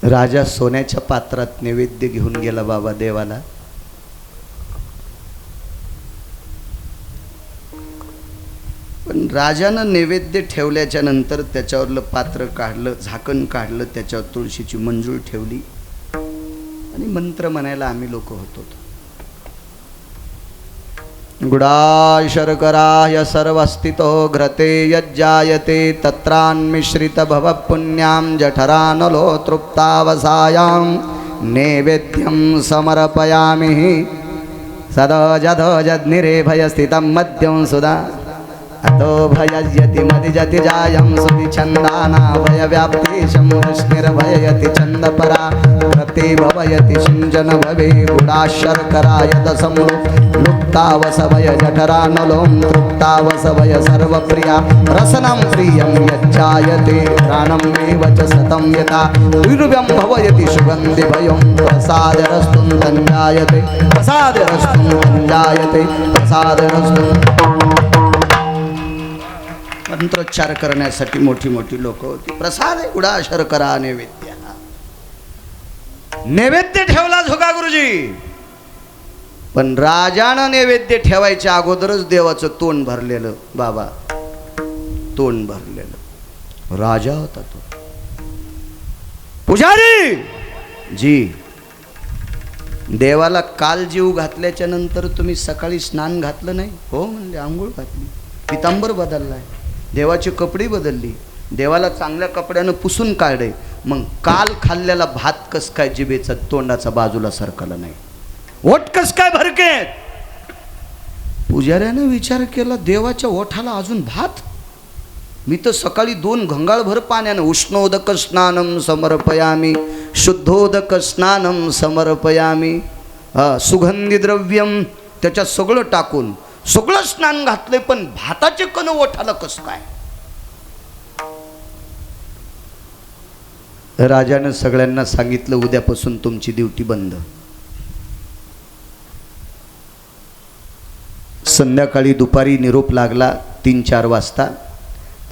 राजा सोन्याच्या पात्रात नैवेद्य घेऊन गेला बाबा देवाला. पण राजानं नैवेद्य ठेवल्याच्या नंतर त्याच्यावरलं पात्र काढलं, झाकण काढलं, त्याच्यावर तुळशीची मंजूळ ठेवली आणि मंत्र म्हणायला आम्ही लोक होतो. गुडा शर्कराय सर्वस्थितो घृते यज्जायते तत्रान्मिश्रित भव पुण्यां जठरानलो तृप्तावसायां नैवेद्यं समर्पयामि सदजधजनिरे भयस्थितं मध्यं सुधा अतो भयजति मदिजति जायं सुधि छन्दाना भयव्याप्तिशं विष्णुर्भययति छन्दपरा कृते भवयति सिञ्जन भवे गुडाशर्कराय दशं लुप्तावसभय जठरानलों तृप्तावसभय सर्वप्रिया रसनं प्रियं यज्जायते प्राणमेव च सतं यथा दुर्व्यं भवयति सुगन्धि भयं प्रसादरस्तुं तञ्जायते प्रसादरस्तुं तञ्जायते प्रसादरस्तुं. मंत्रोच्चार करण्यासाठी मोठी मोठी लोक होती. प्रसाद गुडा शर्करा नैवेद्य. नैवेद्य ठेवला झोका गुरुजी. पण राजानं नैवेद्य ठेवायच्या अगोदरच देवाचं तोंड भरलेलं बाबा, तोंड भरलेलं. राजा होता तो. पुजारी जी, देवाला काल जीव घातल्याच्या नंतर तुम्ही सकाळी स्नान घातलं नाही? हो म्हणले. आंघोळ घातली, पितांबर बदललाय, देवाची कपडे बदलली, देवाला चांगल्या कपड्यानं पुसून काढले. मग काल खाल्लेला भात कस काय जिभेचा तोंडाचा बाजूला सरकला नाही? ओठ कस काय भरकेत? पुजाऱ्यानं विचार केला, देवाच्या ओठाला अजून भात? मी तर सकाळी 2 घंगाळभर पाण्यानं उष्णोदक स्नानम समर्पयामी शुद्धोदक स्नानम समर्पयामी सुगंधी द्रव्यम त्याच्यात सगळं टाकून सगळं स्नान घातलंय, पण भाताचे कण ओठाला कस काय? राजानं सगळ्यांना सांगितलं, उद्यापासून तुमची ड्युटी बंद. संध्याकाळी दुपारी निरोप लागला 3-4 वाजता.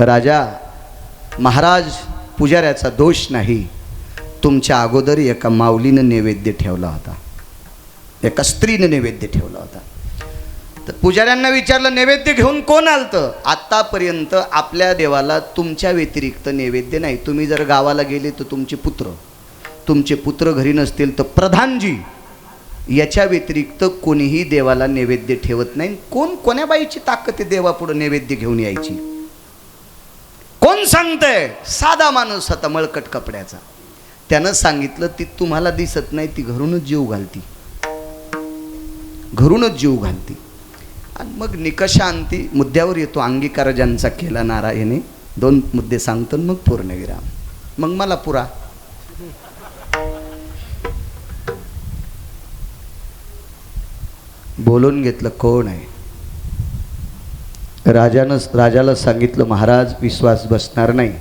राजा महाराज, पुजाऱ्याचा दोष नाही, तुमच्या अगोदर एका माऊलीनं नैवेद्य ठेवला होता, एका स्त्रीनं नैवेद्य ठेवला होता. तर पुजाऱ्यांना विचारलं, नैवेद्य घेऊन कोण आलतं? आतापर्यंत आपल्या देवाला तुमच्या व्यतिरिक्त नैवेद्य नाही. तुम्ही जर गावाला गेले तर तुमचे पुत्र घरी नसतील तर प्रधानजी, याच्या व्यतिरिक्त कोणीही देवाला नैवेद्य ठेवत नाही. कोण्या बाईची ताकद आहे देवापुढे नैवेद्य घेऊन यायची? कोण सांगतंय? साधा माणूस होता मळकट कपड्याचा. त्यानं सांगितलं, ती तुम्हाला दिसत नाही, ती घरूनच जीव घालती, घरूनच जीव घालती. आणि मग निकषांती मुद्द्यावर येतो. अंगीकार ज्यांचा केला नारायणे. 2 मुद्दे सांगतो मग पूर्णविराम. मग मला पुरा. बोलून घेतलं, कोण आहे? राजाला सांगितलं, महाराज विश्वास बसणार नाही,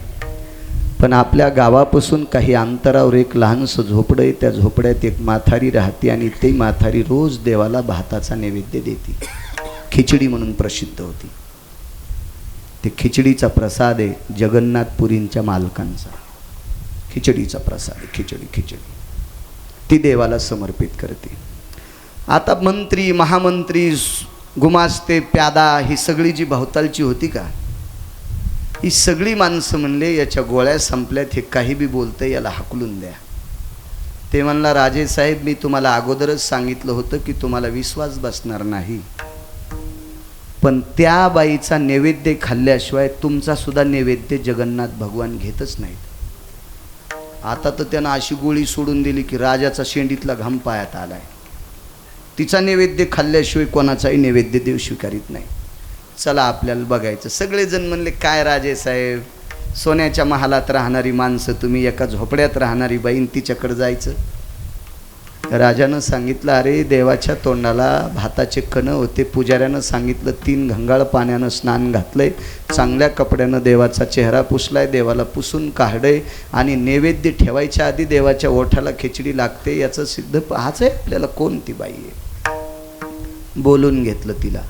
पण आपल्या गावापासून काही अंतरावर एक लहानसं झोपडं आहे. त्या झोपड्यात एक माथारी राहते आणि ती माथारी रोज देवाला भाताचा नैवेद्य देते. खिचडी म्हणून प्रसिद्ध होती. ते खिचडीचा प्रसाद आहे जगन्नाथपुरींच्या मालकांचा. खिचडीचा प्रसाद आहे, खिचडी ती देवाला समर्पित करते. आता मंत्री, महामंत्री, गुमास्ते, प्यादा, ही सगळी जी भवतालची होती का, ही सगळी माणसं म्हणले, याच्या गोळ्या संपल्यात, हे काही बी बोलतंय, याला हाकलून द्या. ते म्हणला, राजेसाहेब मी तुम्हाला अगोदरच सांगितलं होतं की तुम्हाला विश्वास बसणार नाही, पण त्या बाईचा नैवेद्य खाल्ल्याशिवाय तुमचा सुद्धा नैवेद्य जगन्नाथ भगवान घेतच नाहीत. आता तर त्यानं अशी गोळी सोडून दिली की राजाचा शेंडीतला घाम पायात आलाय. तिचा नैवेद्य खाल्ल्याशिवाय कोणाचाही नैवेद्य देव स्वीकारित नाही. चला आपल्याला बघायचं. सगळेजण म्हणले, काय राजेसाहेब, सोन्याच्या महालात राहणारी माणसं, तुम्ही एका झोपड्यात राहणारी बाईन तिच्याकडे जायचं? राजानं सांगितलं, अरे देवाच्या तोंडाला भाताचे कण होते. पुजाऱ्यानं सांगितलं, 3 घंगाळ पाण्यानं स्नान घातलंय, चांगल्या कपड्यानं देवाचा चेहरा पुसलाय, देवाला पुसून काढलंय आणि नैवेद्य ठेवायच्या आधी देवाच्या ओठाला खिचडी लागते, याचं सिद्ध पाहायचं आहे आपल्याला कोण ती बाई आहे. बोलून घेतलं तिला.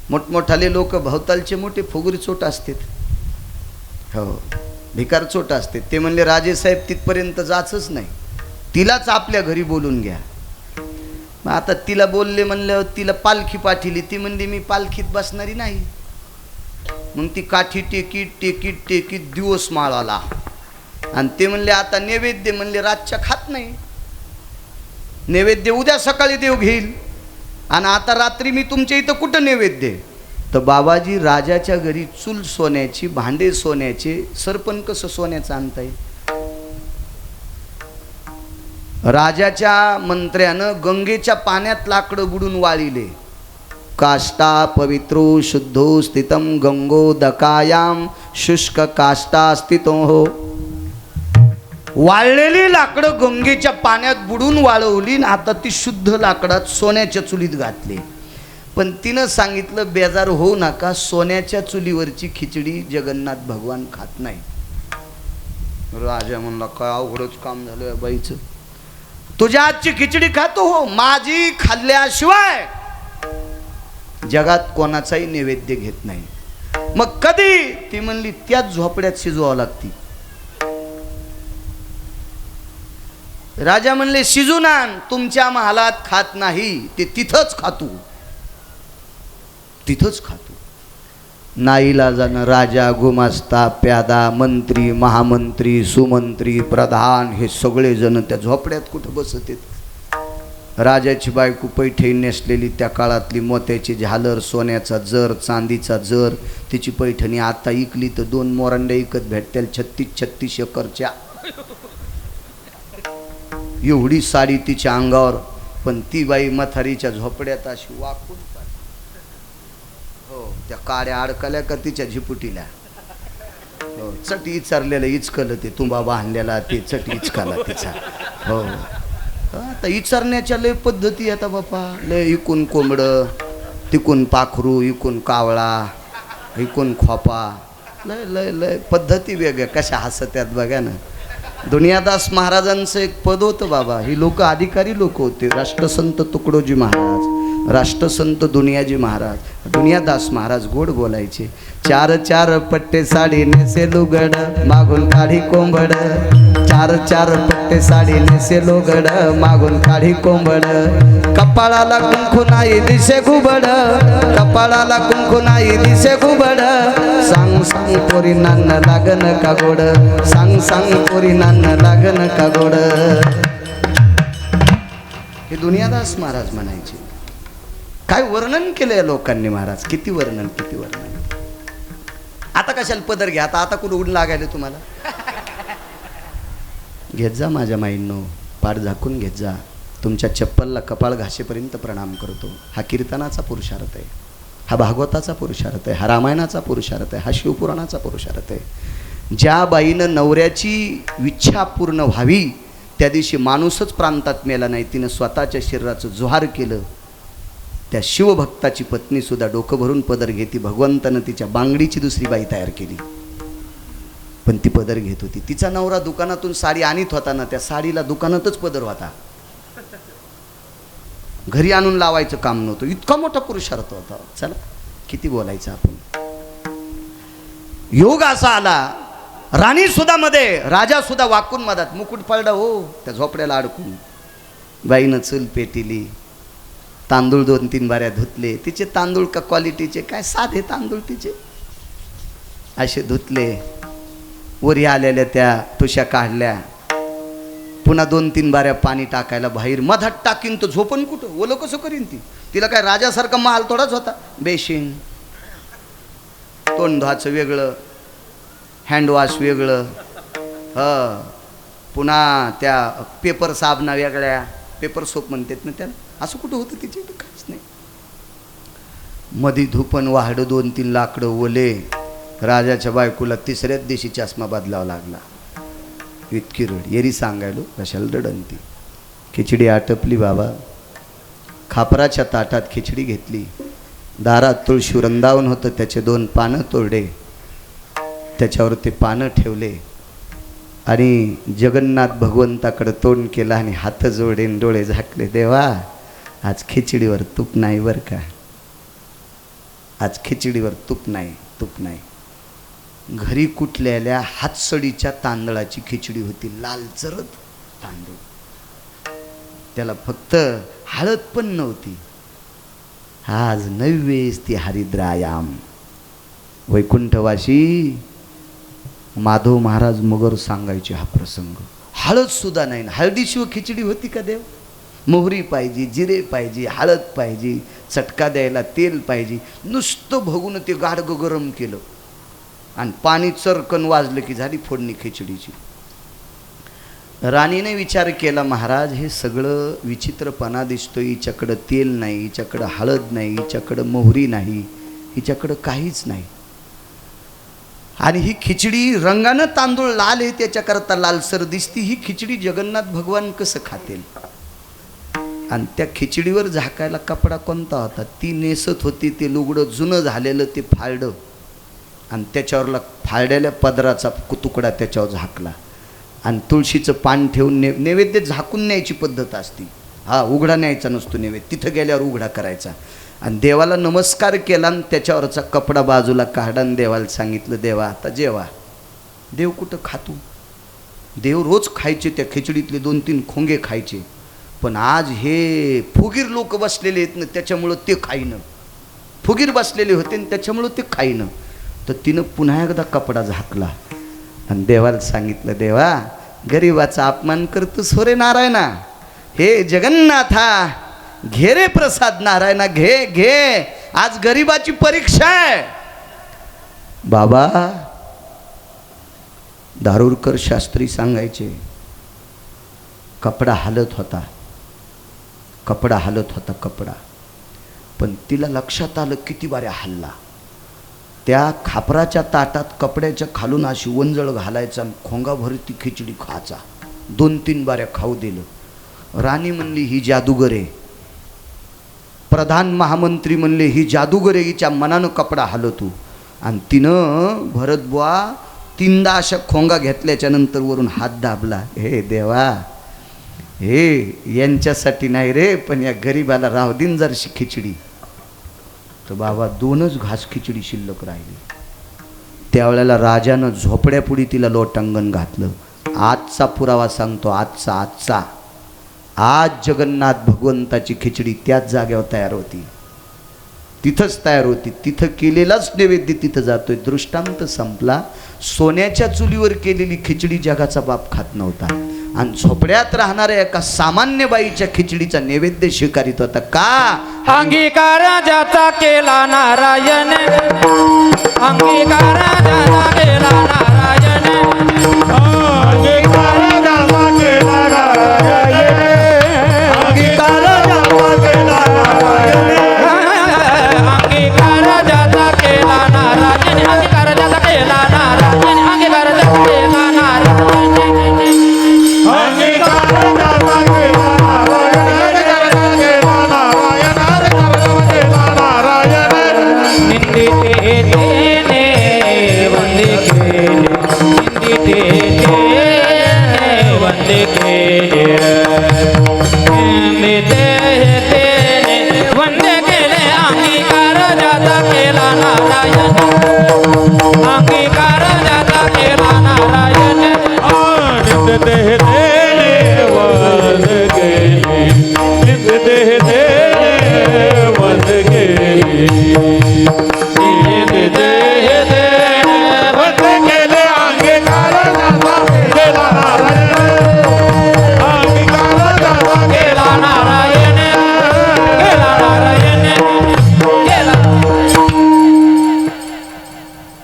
मोठमोठाले लोक भवतालचे मोठे फुगरी चोट असतात. हो, भिकार चोट असते. ते म्हणले राजेसाहेब तिथपर्यंत जाचच नाही, तिलाच आपल्या घरी बोलून घ्या. मग आता तिला बोलले म्हणल्यावर तिला पालखी पाठिली. ती म्हणली मी पालखीत बसणारी नाही. मग ती काठी टेकीत टेकीत टेकीत दिवस माळाला. आणि ते म्हणले आता नैवेद्य, म्हणले रातच्या खात नाही, नैवेद्य उद्या सकाळी देव घेईल, आणि आता रात्री मी तुमच्या इथं कुठं नैवेद्य. तर बाबाजी राजाच्या घरी चूल सोन्याची, भांडे सोन्याचे, सरपण कसं सोन्याचं आणता येईल. राजाच्या मंत्र्यानं गंगेच्या पाण्यात लाकडं बुडून वाळिले. काष्टा पवित्रो शुद्धो स्थितम गंगोदकायाम शुष्क काष्टा स्थितो हो. वाळलेली लाकडं गंगेच्या पाण्यात बुडून वाळवली, आता ती शुद्ध लाकडात सोन्याच्या चुलीत घातली. पण तिनं सांगितलं बेजार होऊ नका, सोन्याच्या चुलीवरची खिचडी जगन्नाथ भगवान खात नाही. राजा म्हणला काय अवघडच काम झालं बाईचं, तुझ्या आजची खिचडी खातो हो, माझी खाल्ल्याशिवाय जगात कोणाचाही नैवेद्य घेत नाही. मग कधी. ती म्हणली त्याच झोपड्यात शिजवावं लागती. राजा म्हणले शिजून आण. तुमच्या महालात खात नाही, ते तिथंच खातो, तिथंच खातो. नाईलाजानं राजा, गुमास्ता, प्यादा, मंत्री, महामंत्री, सुमंत्री, प्रधान हे सगळे जण त्या झोपड्यात कुठं बसत आहेत. राजाची बायको पैठणी नेसलेली, त्या काळातली मोत्याची झालर, सोन्याचा जर, चांदीचा जर, तिची पैठणी आता इकली तर 2 मोरांड्या इकत भेटतील 36 एकरच्या. एवढी साडी तिच्या अंगावर. पण ती बाई म्हातारीच्या झोपड्यात अशी वाकून, हो त्या काड्या अडकल्या का तिच्या झिपुटीला. हो चट इचारलेलं इचकलं, ते तुंबा बांधलेला ते चट इचकाला तिचा. हो आता इचारण्याच्या लय पद्धती आता बापा, लय इकून कोंबडं, तिकून पाखरू, इकून कावळा, इकून खोपा, लय लय लय पद्धती वेगळ्या. कशा हसत्यात बघा ना. दुनियादास महाराजांचं एक पद होतं बाबा. ही लोक अधिकारी लोक होते. राष्ट्रसंत तुकडोजी महाराज, राष्ट्रसंत दुनियाजी महाराज. दुनियादास महाराज गोड बोलायचे. 4 पट्टे साडी नेसे लुगड, मागून काढी कोंबड. 4 पट्टे साडी नेसे लुगड, मागून काढी कोंबड. कपाळाला कुंकू नाही दिसे घुबड, कपाळाला कुंकू नाही दिसे घुबड. सांग सांग पोरी नान्न लागन का गोड, सांग सांग पोरी नान्न लागन का गोड. हे दुनियादास महाराज म्हणायचे. काय वर्णन केलंय लोकांनी महाराज, किती वर्णन, किती वर्णन. आता कशाला पदर घ्या, आता कुठं उड लागायला तुम्हाला. घेत जा माझ्या माईंनो, पाठ झाकून घेत जा. तुमच्या चप्पलला कपाळ घासेपर्यंत प्रणाम करतो. हा कीर्तनाचा पुरुषार्थ आहे, हा भागवताचा पुरुषार्थ आहे, हा रामायणाचा पुरुषार्थ आहे, हा शिवपुराणाचा पुरुषार्थ आहे. ज्या बाईनं नवऱ्याची इच्छा पूर्ण व्हावी त्या दिवशी माणूसच प्रांतात मेला नाही, तिनं स्वतःच्या शरीराचं जोहार केलं. त्या शिवभक्ताची पत्नीसुद्धा डोकं भरून पदर घेती. भगवंतानं तिच्या बांगडीची दुसरी बाई तयार केली, पण ती पदर घेत होती. तिचा नवरा दुकानातून साडी आणत होता ना, त्या साडीला दुकानातच पदर होता, घरी आणून लावायचं काम नव्हतं. इतका मोठा पुरुषार्थ होता. चला किती बोलायचं आपण. योग असा आला, राणी सुद्धा मध्ये, राजा सुद्धा वाकून मधात. मुकुट पडला हो त्या झोपड्याला अडकून. बाईनं चूल पेटिली, तांदूळ 2-3 बाऱ्या धुतले. तिचे तांदूळ का क्वालिटीचे, काय साधे तांदूळ तिचे, असे धुतले. वरी आलेल्या त्या तुषा काढल्या, पुन्हा 2-3 बाऱ्या पाणी टाकायला बाहेर. मधात टाकीन तर झोपन कुठं, ओलं कसं करीन ती. तिला काय राजासारखा महाल थोडाच होता. बेशिंग, तोंड धुवायचं वेगळं, हँडवॉश वेगळं, पुन्हा त्या पेपर साबणा वेगळ्या, पेपर सोप म्हणतात ना त्याला. असं कुठं होतं तिचे, काहीच नाही. मधी धुपन वाहडं 2-3 लाकडं ओले. राजाच्या बायकोला 3ऱ्याच दिवशी चष्मा बदलावा लागला. इतकी रड. येरी सांगायलो कशाला रडंती. खिचडी आटपली बाबा. खापराच्या ताटात खिचडी घेतली. दारात तुळशी वृंदावन होतं, त्याचे 2 पानं तोडले, त्याच्यावर ते पानं ठेवले आणि जगन्नाथ भगवंताकडे तोंड केलं आणि हात जोडेन डोळे झाकले. देवा आज खिचडीवर तूप नाही बरं का, आज खिचडीवर तूप नाही, तूप नाही. घरी कुटलेल्या हातसडीच्या तांदळाची खिचडी होती, लालचरत तांदूळ, त्याला फक्त हळद पण नव्हती. आज नैवेस ती हरिद्रायाम. वैकुंठवासी माधव महाराज मगर सांगायचे हा प्रसंग. हळद सुद्धा नाही, हळदीशिवाय खिचडी होती का देव? मोहरी पाहिजे, जिरे पाहिजे, हळद पाहिजे, चटका द्यायला तेल पाहिजे. नुसतं बघून ते गाडगं गरम केलं आणि पाणी चरकन वाजलं की झाली फोडणी खिचडीची. राणीने विचार केला, महाराज हे सगळं विचित्रपणा दिसतोय, हिच्याकडं तेल नाही, हिच्याकडं हळद नाही, हिच्याकडं मोहरी नाही, हिच्याकडं काहीच नाही, आणि ही खिचडी रंगानं तांदूळ लाल आहे त्याच्याकरता लालसर दिसती, ही खिचडी जगन्नाथ भगवान कसं खातील? आणि त्या खिचडीवर झाकायला कपडा कोणता होता? ती नेसत होती ते लुगडं जुनं झालेलं, ते फाळडं, आणि त्याच्यावरला फाळलेल्या पदराचा तुकडा त्याच्यावर झाकला, आणि तुळशीचं पान ठेवून नैवेद्य झाकून न्यायची पद्धत असती. हा, उघडा न्यायचा नसतो नैवेद्य, तिथं गेल्यावर उघडा करायचा. आणि देवाला नमस्कार केला आणि त्याच्यावरचा कपडा बाजूला काढा आणि देवाला सांगितलं, देवा आता जेवा. देव कुठं खातो? देव रोज खायचे, त्या खिचडीतले 2-3 खोंगे खायचे, पण आज हे फुगीर लोक बसलेले आहेत ना, त्याच्यामुळं ते खाईनं. फुगीर बसलेले होते आणि त्याच्यामुळं ते खाईनं. तर तिनं पुन्हा एकदा कपडा झाकला आणि देवाला सांगितलं, देवा गरिबाचा अपमान करतोस हो रे नारायणा, हे जगन्नाथा घे रे प्रसाद नारायणा, घे घे, आज गरिबाची परीक्षा आहे. बाबा दारुरकर शास्त्री सांगायचे, कपडा हालत होता, कपडा हालत होता, कपडा, पण तिला लक्षात आलं किती बाऱ्या हल्ला. त्या खापराच्या ताटात कपड्याच्या खालून अशी वंजळ घालायचा आणि खोंगाभर ती खिचडी खायचा. 2-3 बाऱ्या खाऊ दिलं. राणी म्हणली ही जादूगर आहे. प्रधान महामंत्री म्हणले ही जादूगर आहे, हिच्या मनानं कपडा हलवतो. आणि तिनं भरतबुवा 3दा अशा खोंगा घेतल्याच्या नंतर वरून हात दाबला, हे देवा हे यांच्यासाठी नाही रे, पण या गरीबाला राहू दिन जरशी खिचडी. तर बाबा 2च घास खिचडी शिल्लक राहिली. त्यावेळेला राजानं झोपड्यापुढी तिला लोटांगण घातलं. आजचा पुरावा सांगतो, आजचा आज जगन्नाथ भगवंताची खिचडी त्याच जागेवर तयार होती, तिथंच तयार होती, तिथं केलेलाच नैवेद्य तिथं जातोय. दृष्टांत संपला. सोन्याच्या चुलीवर केलेली खिचडी जगाचा बाप खात नव्हता, आणि झोपड्यात राहणाऱ्या एका सामान्य बाईच्या खिचडीचा नैवेद्य स्वीकारित होता. का? अंगीकार ज्याचा केला नारायण, अंगीकार ज्याचा केला नारायण, अंगीकार ज्याचा केला नारायण, अंगीकार ज्याचा केला नारायण, अंगीकार ज्याचा केला नारायण, अंगीकार ज्याचा केला नारायण, अंगीकार ज्याचा केला नारायण,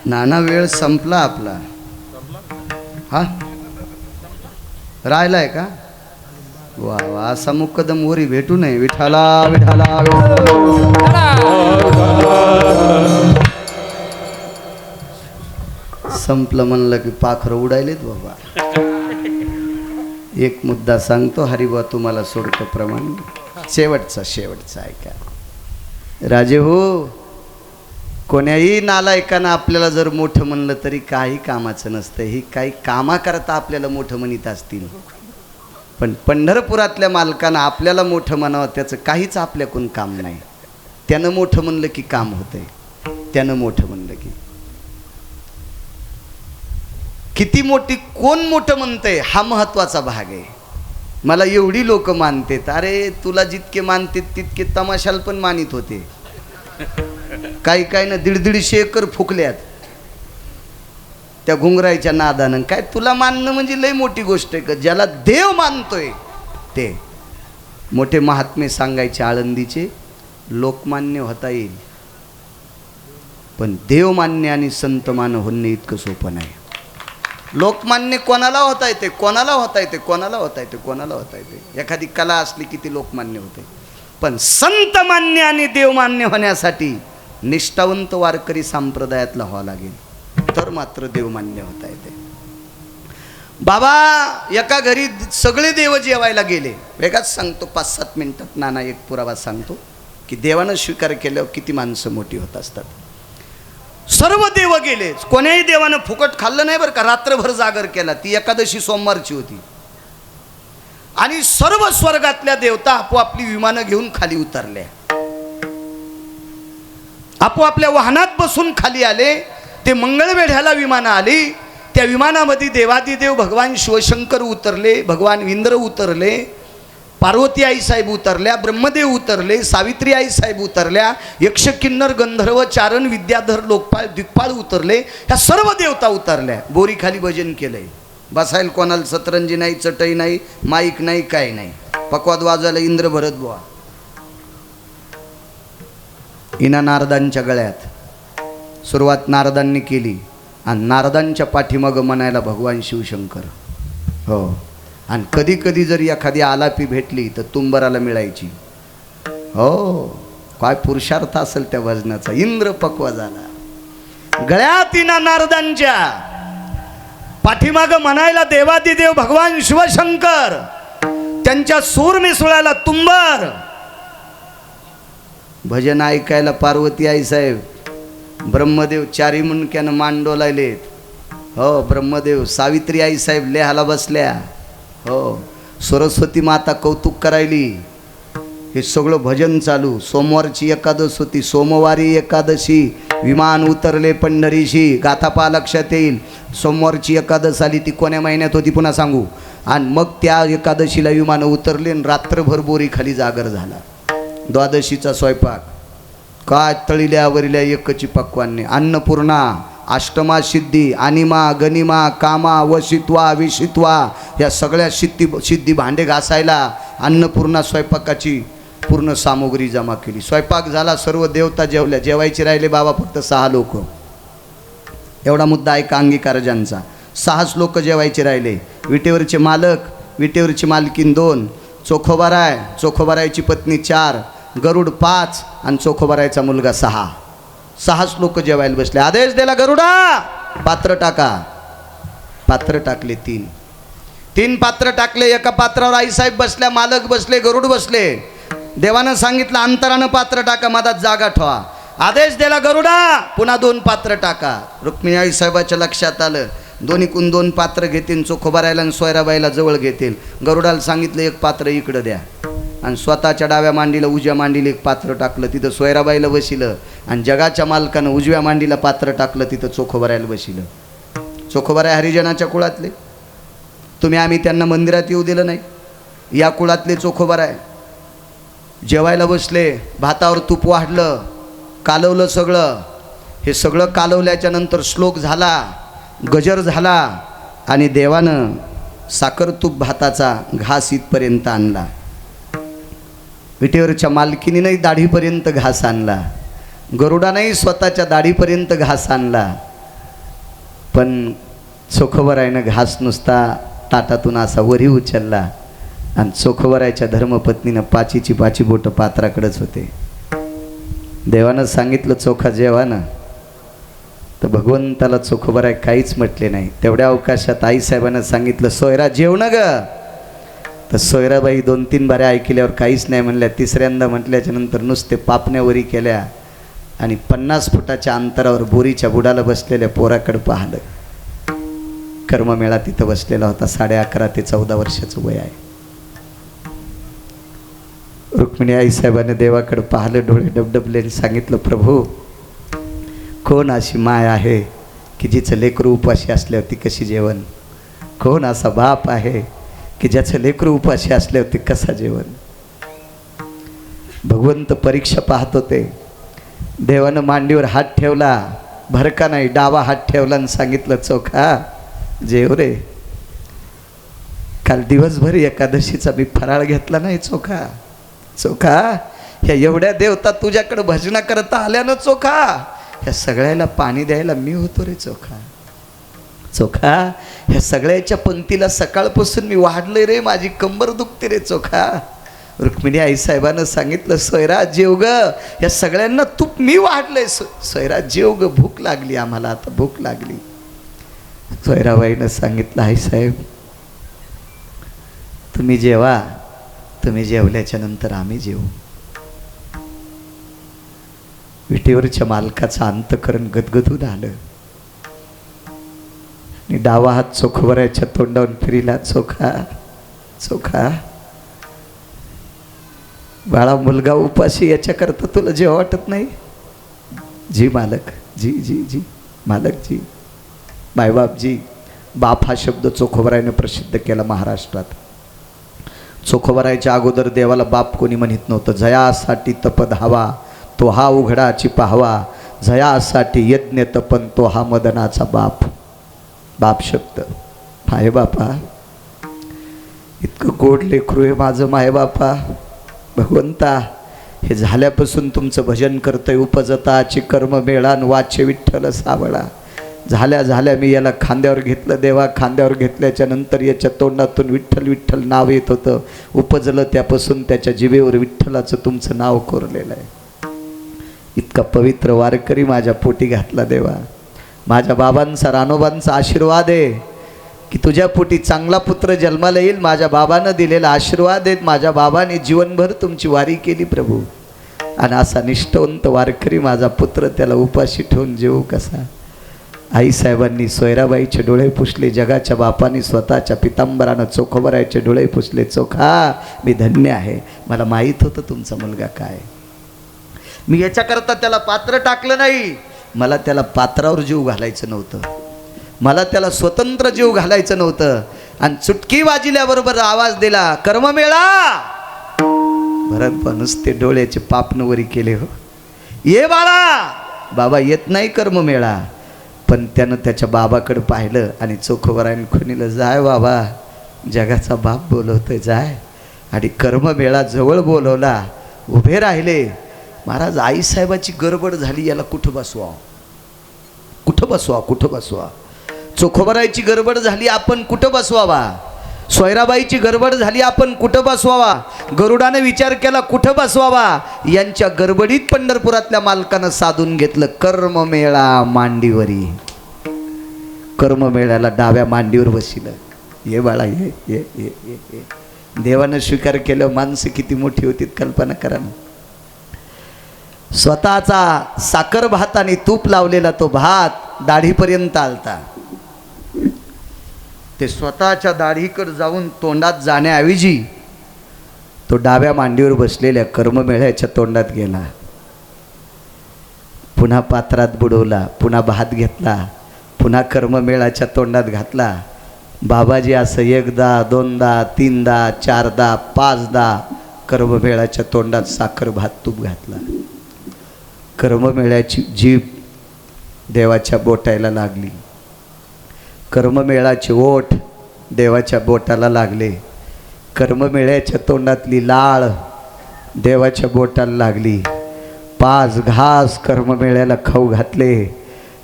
नाना वेळ संपला आपला. हा राहिलाय का? वा वा, असा मुक्कदम वरी भेटू नये. विठाला विठाला संपलं म्हणलं की पाखरं उडायलेत बाबा. एक मुद्दा सांगतो हरिबा, तुम्हाला सोडतो प्रमाण. शेवटचा ऐका राजे हो. कोण्याही नालायकानं आपल्याला जर मोठं म्हणलं तरी काही कामाचं नसतं. ही काही कामाकरता आपल्याला मोठं म्हणत असतील, पण पंढरपुरातल्या मालकानं आपल्याला मोठं म्हणावं त्याचं काहीच आपल्याकडून काम नाही. त्यानं मोठं म्हणलं की काम होतंय, त्यानं मोठं म्हणलं की. किती मोठी, कोण मोठं म्हणतंय हा महत्वाचा भाग आहे. मला एवढी लोक मानतात, अरे तुला जितके मानतात तितके तमाशाला पण मानित होते. काही काय ना 150 एकर फुकल्यात त्या घुंगरायच्या नादानं. काय तुला मानणं म्हणजे लय मोठी गोष्ट आहे का? ज्याला देव मानतोय ते मोठे महात्मे सांगायचे आळंदीचे, लोकमान्य होता येईल पण देवमान्य आणि संतमान्य होणे इतकं सोपं नाही. लोकमान्य कोणाला होता येते, कोणाला होता येते, कोणाला होता येते, कोणाला होता येते. एखादी कला असली की ती लोकमान्य होते, पण संतमान्य आणि देवमान्य होण्यासाठी निष्ठावंत वारकरी संप्रदायातला व्हावं लागेल, तर मात्र देवमान्य होता येते. बाबा एका घरी सगळे देव जेवायला गेले. वेगाच सांगतो 5-7 मिनिटात नाना एक पुरावा सांगतो की देवानं स्वीकार केल्यावर किती माणसं मोठी होत असतात. सर्व देव गेले, कोण्याही देवानं फुकट खाल्लं नाही बरं का. रात्रभर जागर केला. ती एकादशी सोमवारची होती. आणि सर्व स्वर्गातल्या देवता आपोआपली विमानं घेऊन खाली उतरल्या, आपोआपल्या वाहनात बसून खाली आले. ते मंगळवेढ्याला विमानं आली. त्या विमानामध्ये देवादिदेव भगवान शिवशंकर उतरले, भगवान इंद्र उतरले, पार्वती आई साहेब उतरल्या, ब्रह्मदेव उतरले, सावित्री आई साहेब उतरल्या, यक्ष किन्नर गंधर्व चारण विद्याधर लोकपाल दिग्पाळ उतरले. ह्या सर्व देवता उतरल्या. बोरी खाली भजन केलंय. बसायला कोणाला सतरंजी नाही, चटई नाही, माईक नाही, काय नाही. पकवाद वाजवायला इंद्र भरत बुवा. इना नारदांच्या गळ्यात सुरुवात नारदांनी केली आणि नारदांच्या पाठीमागं म्हणायला भगवान शिवशंकर. हो, आणि कधी कधी जर एखादी आलापी भेटली तर तुंबराला मिळायची. हो, काय पुरुषार्थ असेल त्या भजनाचा. इंद्र पक्वा झाला. गळ्यात इना नारदांच्या पाठीमागं म्हणायला देवादिदेव भगवान शिवशंकर, त्यांच्या सूर मिसळायला तुंबर. भजन ऐकायला पार्वती आई साहेब, ब्रह्मदेव चारी मुंडक्यानं मान डोलायलेत. हो, ब्रह्मदेव, सावित्री आई साहेब लेहाला बसल्या. हो, सरस्वती माता कौतुक करायली. हे सगळं भजन चालू. सोमवारची एकादश होती. सोमवारी एकादशी विमान उतरले पंढरीशी. गाथापा लक्षात येईल. सोमवारची एकादश आली, ती कोण्या महिन्यात होती पुन्हा सांगू. आणि मग त्या एकादशीला विमानं उतरले आणि रात्रभर बोरी खाली जागर झाला. द्वादशीचा स्वयंपाक काय तळील्या वरिल्या एकची पक्वान्ने. अन्नपूर्णा, अष्टमा सिद्धी, अनिमा, गनिमा, कामा, वशित्वा, विशित्वा या सगळ्या सिद्धी भांडे घासायला अन्नपूर्णा स्वयंपाकाची पूर्ण सामुग्री जमा केली. स्वयंपाक झाला. सर्व देवता जेवल्या. जेवायचे राहिले बाबा फक्त 6 लोक. एवढा मुद्दा आहे का अंगीकारजांचा. 6च लोक जेवायचे राहिले. विटेवरचे मालक, विटेवरची मालकीन 2, चोखोबाराय, चोखोबारायची पत्नी 4, गरुड 5 आणि चोखोबारायचा मुलगा 6. 6च लोक जेवायला बसले. आदेश दिला गरुडा पात्र टाका. पात्र टाकले. 3 पात्र टाकले. एका पात्रावर आईसाहेब बसल्या, मालक बसले, गरुड बसले. देवानं सांगितलं अंतरानं पात्र टाका, मधात जागा ठेवा. आदेश दिला गरुडा पुन्हा 2 पात्र टाका. रुक्मिणी आईसाहेबाच्या लक्षात आलं. दोन्हीकून 2 पात्र घेतील. चोखोबारायला आणि सोयराबाईला जवळ घेतील. गरुडाला सांगितलं 1 पात्र इकडं द्या. आणि स्वतःच्या डाव्या मांडीला उजव्या मांडीला 1 पात्र टाकलं. तिथं सोयराबाईला बसिलं. आणि जगाच्या मालकानं उजव्या मांडीला पात्र टाकलं. तिथं चोखोबारायला बसिलं. चोखोबाराय हरिजनाच्या कुळातले. तुम्ही आम्ही त्यांना मंदिरात येऊ दिलं नाही. या कुळातले चोखोबाराय जेवायला बसले. भातावर तूप वाढलं, कालवलं सगळं. हे सगळं कालवल्याच्या नंतर श्लोक झाला, गजर झाला आणि देवानं साखर तूप भाताचा घास इथपर्यंत आणला. विटेवरच्या मालकीनीनंही दाढीपर्यंत घास आणला. गरुडानंही स्वतःच्या दाढीपर्यंत घास आणला. पण चोखोबारायनं घास नुसता ताटातून असा वरी उचलला आणि चोखोबारायच्या धर्मपत्नीनं 5ची बोटं पात्राकडेच होते. देवानं सांगितलं चोखा जेवानं, तर भगवंताला चोखोबाराय काहीच म्हटले नाही. तेवढ्या अवकाशात आईसाहेबांना सांगितलं सोयरा जेवण ग. तर सोयराबाई 2-3 बाऱ्या ऐकल्यावर काहीच नाही म्हणल्या. तिसऱ्यांदा म्हटल्याच्या नंतर नुसते पापण्यावरी केल्या आणि 50 फुटाच्या अंतरावर बोरीच्या बुडाला बसलेल्या पोराकडे पाहिलं. कर्ममेळा तिथं बसलेला होता. 11.5 ते 14 वर्षाचं वय आहे. रुक्मिणी आईसाहेबांनी देवाकडे पाहिलं, डोळे डबडबले, सांगितलं प्रभू कोण अशी माय आहे की जिचं लेकरू उपाशी असल्यावरती कशी जेवण? कोण असा बाप आहे की ज्याचं लेकरू उपाशी असल्यावरती कसा जेवण? भगवंत परीक्षा पाहत होते. देवानं मांडीवर हात ठेवला, भरका नाही, डावा हात ठेवला आणि सांगितलं, चोखा जेव रे. काल दिवसभर एकादशीचा मी फराळ घेतला नाही चोखा. चोखा ह्या एवढ्या देवता तुझ्याकडे भजना करता आल्या ना चोखा, ह्या सगळ्याला पाणी द्यायला मी होतो रे चोखा. चोखा ह्या सगळ्याच्या पंक्तीला सकाळपासून मी वाढलोय रे, माझी कंबर दुखते रे चोखा. रुक्मिणी आईसाहेबानं सांगितलं, सोयराज जेव ग, या सगळ्यांना तूप मी वाढलंय. सोयराज जेव ग, भूक लागली आम्हाला, आता भूक लागली. सोयराबाईनं सांगितलं, आईसाहेब तुम्ही जेवा, तुम्ही जेवल्याच्या नंतर आम्ही जेवू. विटेवरच्या मालकाचं अंतकरण गदगदून आलं आणि डावा हात चोखोबराच्या तोंडावरून फिरिला. चोखा चोखा बाळा, मुलगा उपाशी याच्याकरता तुला जेव्हा वाटत नाही? जी मालक, जी जी जी मालक जी, मायबाप जी. बाप हा शब्द चोखोबरायने प्रसिद्ध केला महाराष्ट्रात. चोखोबरायच्या अगोदर देवाला बाप कोणी म्हणत नव्हतं. जयासाठी तप धावा, तो हा उघडाची पाहवा, जयासाठी यज्ञ तपन, तो हा मदनाचा बाप. बाप शब्द माय बापा, इतकं गोड लेकरू आहे माझं माय बापा. भगवंता, हे झाल्यापासून तुमचं भजन करतोय. उपजताची कर्म मेळान वाचे विठ्ठल सावळा. झाल्या झाल्या मी याला खांद्यावर घेतलं देवा. खांद्यावर घेतल्याच्या नंतर याच्या तोंडातून विठ्ठल विठ्ठल नाव येत होतं. उपजलं त्यापासून त्याच्या जिभेवर विठ्ठलाचं तुमचं नाव कोरलेलं आहे. इतका पवित्र वारकरी माझ्या पोटी घातला देवा. माझ्या बाबांचा, रानोबांचा आशीर्वाद आहे की तुझ्या पोटी चांगला पुत्र जन्माला येईल. माझ्या बाबानं दिलेला आशीर्वाद आहेत. माझ्या बाबाने जीवनभर तुमची वारी केली प्रभू. आणि असा निष्ठावंत वारकरी माझा पुत्र, त्याला उपाशी ठेवून जेवू कसा? आईसाहेबांनी सोयराबाईचे डोळे पुसले. जगाच्या बापाने स्वतःच्या पितांबरानं चोखोबरायचे डोळे पुसले. चोखा मी धन्य आहे, मला माहीत होतं तुमचा मुलगा काय. मी याच्याकरता त्याला पात्र टाकलं नाही. मला त्याला पात्रावर जीव घालायचं नव्हतं, मला त्याला स्वतंत्र जीव घालायचं नव्हतं. आणि चुटकी वाजल्याबरोबर आवाज दिला, कर्ममेळा. भरत नुसते डोळ्याचे पापनवरी केले. हो ये बाळा. बाबा येत नाही कर्ममेळा, पण त्यानं त्याच्या बाबाकडे पाहिलं आणि चोखोबरायन खुनीलं, जाय बाबा, जगाचा बाप बोलवतोय जाय. आणि कर्ममेळा जवळ बोलवला. उभे राहिले. महाराज, आईसाहेबाची गडबड झाली, याला कुठं बसवा, कुठं बसवा, कुठं बसवा. चोखोबरायची गडबड झाली, आपण कुठं बसवावा. सोयराबाईची गडबड झाली, आपण कुठं बसवावा. गरुडाने विचार केला कुठं बसवावा. यांच्या गडबडीत पंढरपुरातल्या मालकानं साधून घेतलं कर्ममेळा मांडीवरी. कर्ममेळ्याला डाव्या मांडीवर बसिलं. ये बाळा ये ये ये ये. देवानं स्वीकार केलं. माणसं किती मोठी होती कल्पना करा ना. स्वतःचा साखर भात आणि तूप लावलेला तो भात दाढीपर्यंत आलता. ते स्वतःच्या दाढीकडे जाऊन तोंडात जाण्याऐवजी तो डाव्या मांडीवर बसलेल्या कर्ममेळ्याच्या तोंडात गेला. पुन्हा पात्रात बुडवला, पुन्हा भात घेतला, पुन्हा कर्ममेळाच्या तोंडात घातला. बाबाजी असं एकदा, दोनदा, तीनदा, चारदा, पाचदा कर्ममेळाच्या तोंडात साखर भात तूप घातला. कर्ममेळ्याची जीभ देवाच्या बोटायला लागली. कर्ममेळाचे ओठ देवाच्या बोटाला लागले. कर्ममेळ्याच्या तोंडातली लाळ देवाच्या बोटाला लागली. 5 घास कर्ममेळ्याला खाऊ घातले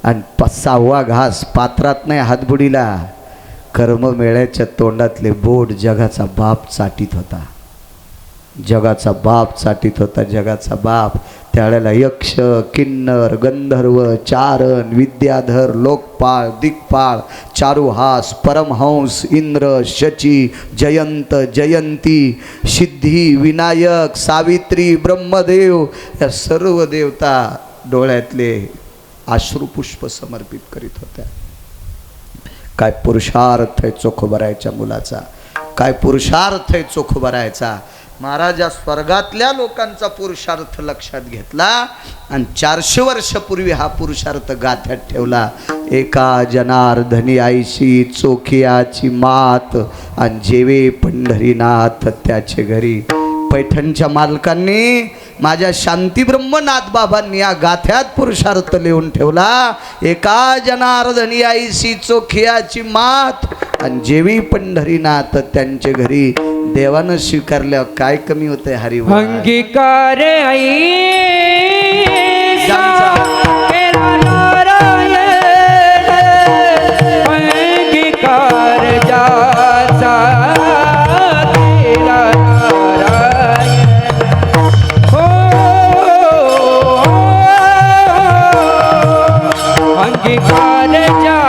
आणि 6वा घास पात्रात नाही हातबुडीला. कर्ममेळ्याच्या तोंडातले बोट जगाचा बाप चाटीत होता. जगाचा बाप चाटीत होता. जगाचा बाप. त्यावेळेला यक्ष, किन्नर, गंधर्व, चारण, विद्याधर, लोकपाळ, दिक्पाळ, चारुहास, परमहंस, इंद्र, शची, जयंत, जयंती, सिद्धी, विनायक, सावित्री, ब्रह्मदेव या सर्व देवता डोळ्यातले अश्रुपुष्प समर्पित करीत होत्या. काय पुरुषार्थ आहे चोखोबरायच्या मुलाचा, काय पुरुषार्थ आहे चोखोबरायचा. महाराजा स्वर्गातल्या लोकांचा पुरुषार्थ लक्षात घेतला आणि 400 वर्षापूर्वी हा पुरुषार्थ गाथ्यात ठेवला. एका जनार्दनी आईशी चोखियाची मात आणि जेवे पंढरीनाथ त्याचे घरी. पैठणच्या मालकांनी माझ्या शांती ब्रह्मनाथ बाबांनी या गाथ्यात पुरुषार्थ लिहून ठेवला. एका जनार्दनी आईशी चोखियाची मात आणि जेवी पंढरीनाथ त्यांचे घरी. देवानं स्वीकारल्यावर काय कमी होते हरी अंगीकार आई अंगीकार जाचा केला नारायण. हो अंगीकार जा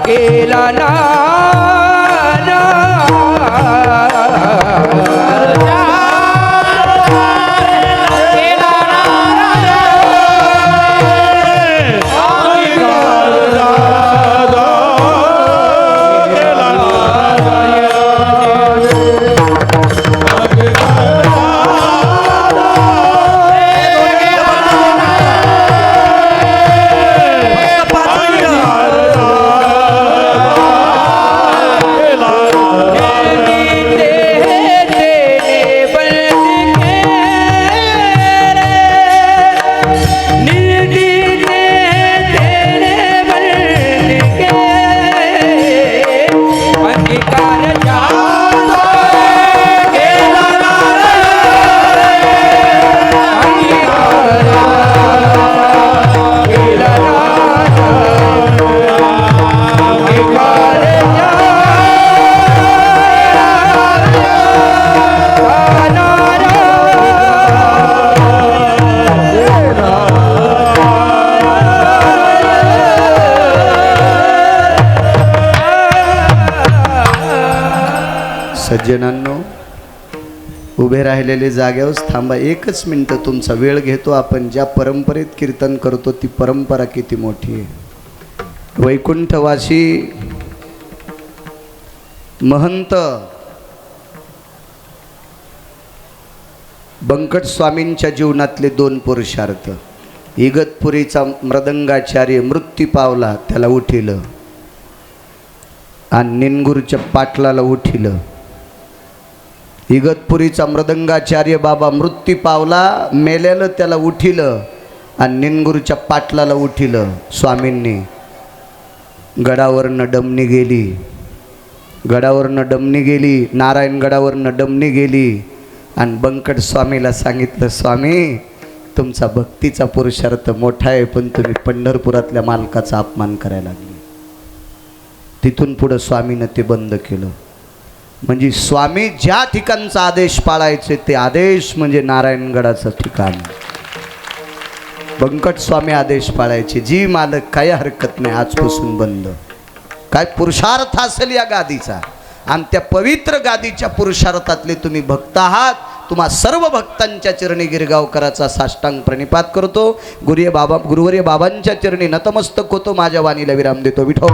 केला ना सज्जनांनो, उभे राहिलेले जाग्यावर थांबा. एकच मिनटं तुमचा वेळ घेतो. आपण ज्या परंपरेत कीर्तन करतो ती परंपरा किती मोठी आहे. वैकुंठवासी महंत बंकट स्वामींच्या जीवनातले 2 पुरुषार्थ. इगतपुरीचा मृदंगाचार्य मृत्यू पावला, त्याला उठिलं, आणि निनगुरच्या पाटलाला उठिलं. इगतपुरीचा मृदंगाचार्य बाबा मृत्यू पावला, मेल्याला त्याला उठिलं, आणि निनगुरच्या पाटलाला उठिलं. स्वामींनी गडावरनं डमणी गेली, गडावरनं डमणी गेली, नारायणगडावरनं डमणी गेली, आणि बंकट स्वामीला सांगितलं, स्वामी तुमचा भक्तीचा पुरुषार्थ मोठा आहे, पण तुम्ही पंढरपुरातल्या मालकाचा अपमान करायला लागले. तिथून पुढं स्वामीनं ते बंद केलं. म्हणजे स्वामी ज्या ठिकाणचा आदेश पाळायचे ते आदेश म्हणजे नारायणगडाचं ठिकाण. बंकट स्वामी आदेश पाळायचे. जी मालक काही हरकत नाही, आजपासून बंद. काय पुरुषार्थ असेल या गादीचा, आणि त्या पवित्र गादीच्या पुरुषार्थातले तुम्ही भक्त आहात. तुम्हा सर्व भक्तांच्या चरणी गिरगावकराचा साष्टांग प्रणिपात करतो. गुरुवर्य बाबांच्या चरणी नतमस्तक होतो. माझ्या वाणीला विराम देतो. विठो